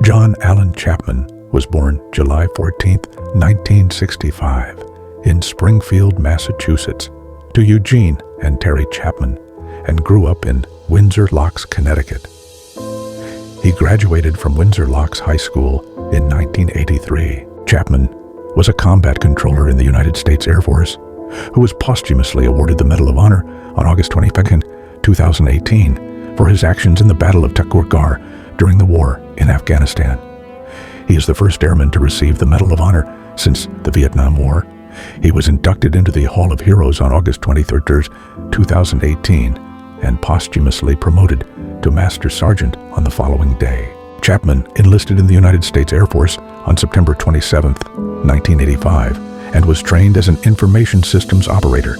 John Allen Chapman was born July 14, 1965, in Springfield, Massachusetts, to Eugene and Terry Chapman, and grew up in Windsor Locks, Connecticut. He graduated from Windsor Locks High School in 1983. Chapman was a combat controller in the United States Air Force, who was posthumously awarded the Medal of Honor on August 22, 2018, for his actions in the Battle of Takur Ghar during the war in Afghanistan. He is the first airman to receive the Medal of Honor since the Vietnam War. He was inducted into the Hall of Heroes on August 23, 2018, and posthumously promoted to Master Sergeant on the following day. Chapman enlisted in the United States Air Force on September 27, 1985, and was trained as an information systems operator.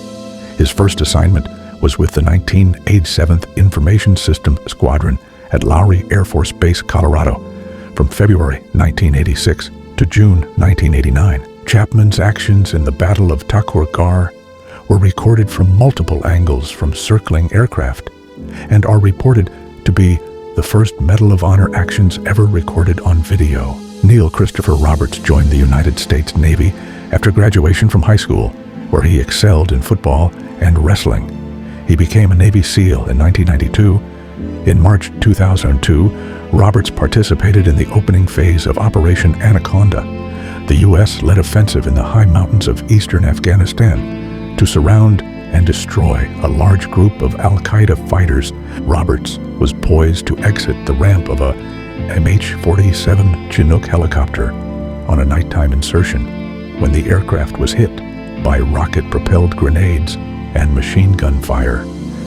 His first assignment was with the 1987th Information System Squadron at Lowry Air Force Base, Colorado, from February 1986 to June 1989. Chapman's actions in the Battle of Takur Ghar were recorded from multiple angles from circling aircraft and are reported to be the first Medal of Honor actions ever recorded on video. Neil Christopher Roberts joined the United States Navy after graduation from high school, where he excelled in football and wrestling. He became a Navy SEAL in 1992. In March 2002, Roberts participated in the opening phase of Operation Anaconda, the U.S.-led offensive in the high mountains of eastern Afghanistan to surround and destroy a large group of al-Qaeda fighters. Roberts was poised to exit the ramp of a MH-47 Chinook helicopter on a nighttime insertion when the aircraft was hit by rocket-propelled grenades and machine gun fire,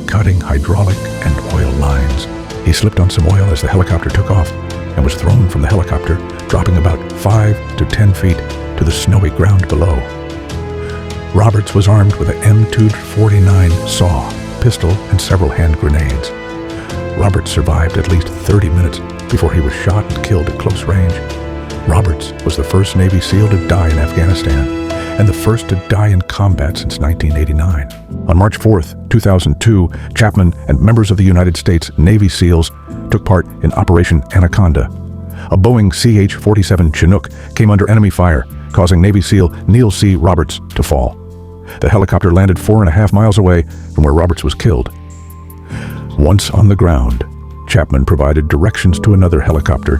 cutting hydraulic and oil lines. He slipped on some oil as the helicopter took off and was thrown from the helicopter, dropping about 5 to 10 feet to the snowy ground below. Roberts was armed with an M249 saw, pistol, and several hand grenades. Roberts survived at least 30 minutes before he was shot and killed at close range. Roberts was the first Navy SEAL to die in Afghanistan and the first to die in combat since 1989. On March 4, 2002, Chapman and members of the United States Navy SEALs took part in Operation Anaconda. A Boeing CH-47 Chinook came under enemy fire, causing Navy SEAL Neil C. Roberts to fall. The helicopter landed 4.5 miles away from where Roberts was killed. Once on the ground, Chapman provided directions to another helicopter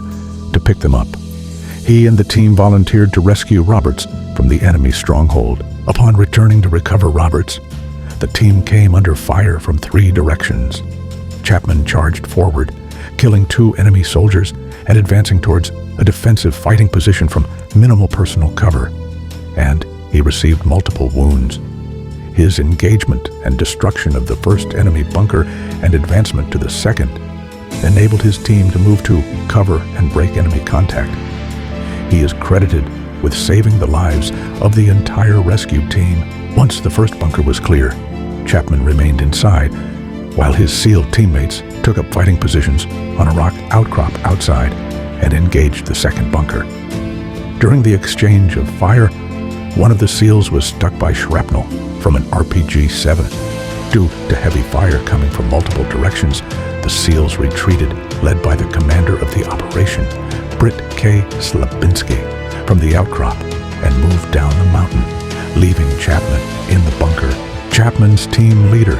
to pick them up. He and the team volunteered to rescue Roberts from the enemy stronghold. Upon returning to recover Roberts, the team came under fire from 3 directions. Chapman charged forward, killing 2 enemy soldiers and advancing towards a defensive fighting position from minimal personal cover, and he received multiple wounds. His engagement and destruction of the first enemy bunker and advancement to the second enabled his team to move to cover and break enemy contact. He is credited with saving the lives of the entire rescue team. Once the first bunker was clear, Chapman remained inside, while his SEAL teammates took up fighting positions on a rock outcrop outside and engaged the second bunker. During the exchange of fire, one of the SEALs was struck by shrapnel from an RPG-7. Due to heavy fire coming from multiple directions, the SEALs retreated, led by the commander of the operation, Britt K. Slabinski, from the outcrop and moved down the mountain, leaving Chapman in the bunker. Chapman's team leader,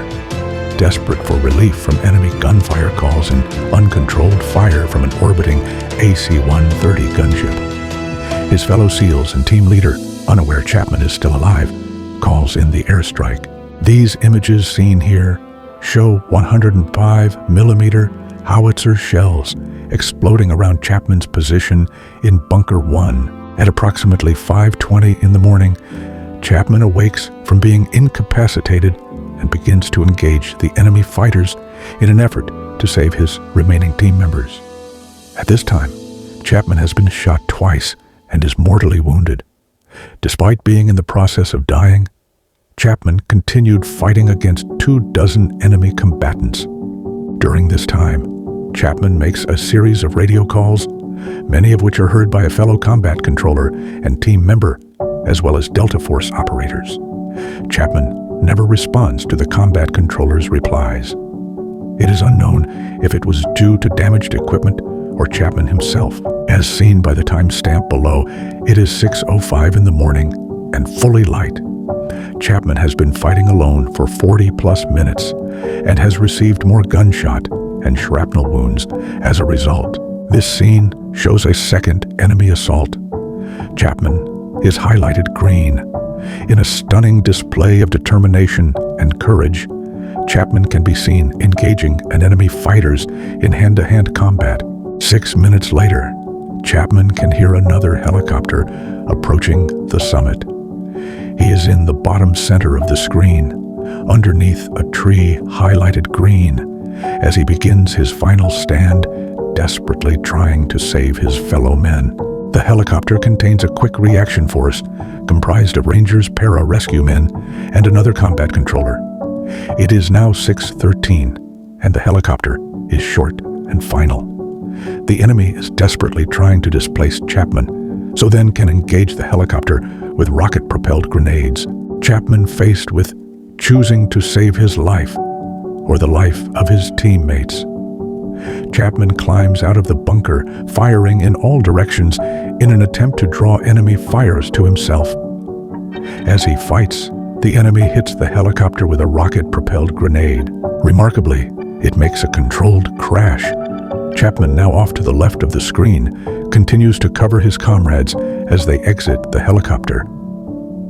desperate for relief from enemy gunfire calls and uncontrolled fire from an orbiting AC-130 gunship. His fellow SEALs and team leader, unaware Chapman is still alive, calls in the airstrike. These images seen here show 105mm howitzer shells exploding around Chapman's position in Bunker 1. At approximately 5:20 in the morning, Chapman awakes from being incapacitated and begins to engage the enemy fighters in an effort to save his remaining team members. At this time, Chapman has been shot twice and is mortally wounded. Despite being in the process of dying, Chapman continued fighting against 24 enemy combatants. During this time, Chapman makes a series of radio calls, many of which are heard by a fellow combat controller and team member, as well as Delta Force operators. Chapman never responds to the combat controller's replies. It is unknown if it was due to damaged equipment or Chapman himself. As seen by the timestamp below, it is 6:05 in the morning and fully light. Chapman has been fighting alone for 40-plus minutes and has received more gunshot and shrapnel wounds as a result. This scene shows a second enemy assault. Chapman is highlighted green. In a stunning display of determination and courage, Chapman can be seen engaging an enemy fighters in hand-to-hand combat. 6 minutes later, Chapman can hear another helicopter approaching the summit. He is in the bottom center of the screen, underneath a tree highlighted green, as he begins his final stand, desperately trying to save his fellow men. The helicopter contains a quick reaction force comprised of Rangers, para-rescue men, and another combat controller. It is now 6:13, and the helicopter is short and final. The enemy is desperately trying to displace Chapman, so then can engage the helicopter with rocket-propelled grenades. Chapman faced with choosing to save his life or the life of his teammates. Chapman climbs out of the bunker, firing in all directions in an attempt to draw enemy fires to himself. As he fights, the enemy hits the helicopter with a rocket-propelled grenade. Remarkably, it makes a controlled crash. Chapman, now off to the left of the screen, continues to cover his comrades as they exit the helicopter.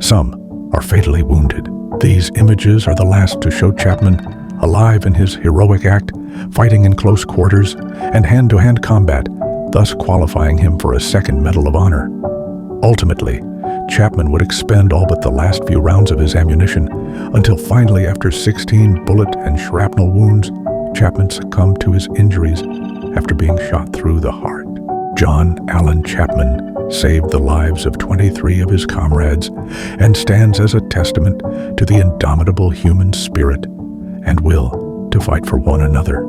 Some are fatally wounded. These images are the last to show Chapman alive in his heroic act, fighting in close quarters and hand-to-hand combat, thus qualifying him for a second Medal of Honor. Ultimately, Chapman would expend all but the last few rounds of his ammunition until finally, after 16 bullet and shrapnel wounds, Chapman succumbed to his injuries after being shot through the heart. John Allen Chapman saved the lives of 23 of his comrades and stands as a testament to the indomitable human spirit and will to fight for one another.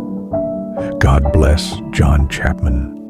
God bless John Chapman.